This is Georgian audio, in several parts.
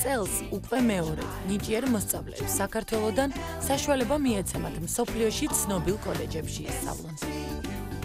წელს უკვე მეორედ ნიჭიერ მოსწავლეებს საქართველოდან საშუალება მიეცემათ მსოფლიოში ცნობილ კოლეჯებში ისწავლონ.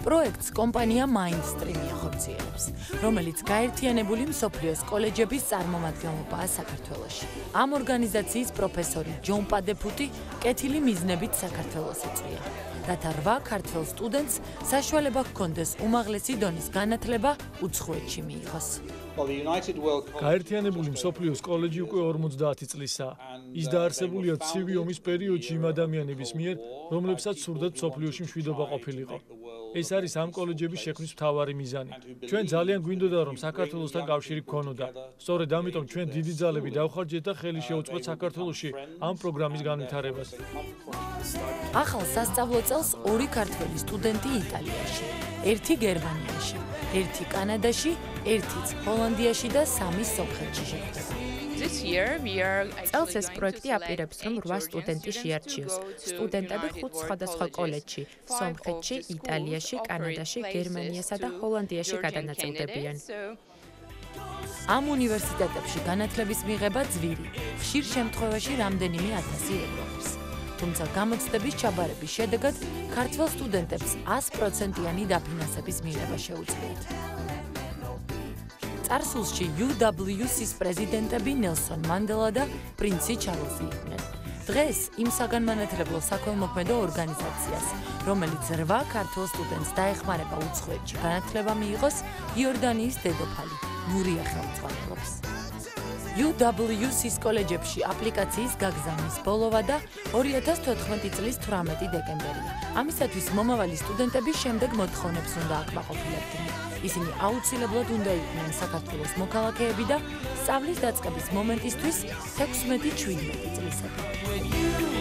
პროექტს კომპანია Mindstream ახორციელებს, რომელიც გაერთიანებული მსოფლიოს კოლეჯების წარმომადგენლობაა საქართველოში. ამ ორგანიზაციის პროფესორი ჯონ პადეფუტი კეთილი მიზნებით საქართველოს ეწვია, რათა 8 ქართველ სტუდენტს საშუალება ჰქონდეს უმაღლესი დონის განათლება უცხოეთში მიიღოს. გაერთიანებული მსოფლიოს კოლეჯი უკვე 50 წლისაა. ის დაარსებულია ცივი ომის პერიოდში იმ ადამიანების მიერ, რომლებსაც სურდათ მსოფლიოში მშვიდობა ყოფილიყო. ეს არის ამ კოლეჯების შექმნის მთავარი მიზანი. ჩვენ ძალიან გვინდოდა, რომ საქართველოსთან კავშირი გქონოდა. სწორედ ამიტომ ჩვენ დიდი ძალები დავხარჯეთ და ხელი შეუწყოთ საქართველოში ამ პროგრამის განვითარებას. ახალ სასწავლო წელს 2 ქართველი სტუდენტი იტალიაში, 1 გერმანიაში, 1 კანადაში, 1 ჰოლანდიაში და 3 სომხეთში შეხვდება. წელს ეს პროექტი აპირებს, რომ 8 სტუდენტი შეარჩიოს. სტუდენტები 5 სხვადასხვა კოლეჯში, სომხეთში, იტალიაში, კანადაში, გერმანიასა და ჰოლანდიაში გადანაწილდებიან. ამ უნივერსიტეტებში განათლების მიღება ძვირი, ხშირ შემთხვევაში რამდენიმე 1000 ევროებს. თუმცა გამოცდების ჩაბარების შედეგად ქართველ სტუდენტებს 100%-იანი დაფინანსების მიღება შეუძლიათ. წარსულში UWC-ის პრეზიდენტები ნელსონ მანდელა და პრინცი ჩარლზი იყვნენ. დღეს იმ საგანმანათლებლო საქველმოქმედო ორგანიზაციას, რომელიც 8 ქართველ სტუდენტს დაეხმარება უცხოეთში განათლება მიიღოს, იორდანიის დედოფალი ნურია ხელმძღვანელობს. UWC-ის კოლეჯებში აპლიკაციის გაგზავნის ბოლოვა და 2014 წლის 18 დეკემბერია. ამისათვის მომავალი სტუდენტები შემდეგ მოთხოვნებს უნდა აკმაყოფილებდნენ. ისინი აუცილებლად უნდა იყვნენ საქართველოს მოქალაქეები და სწავლის დაწყების მომენტისთვის 16-17 წლისები.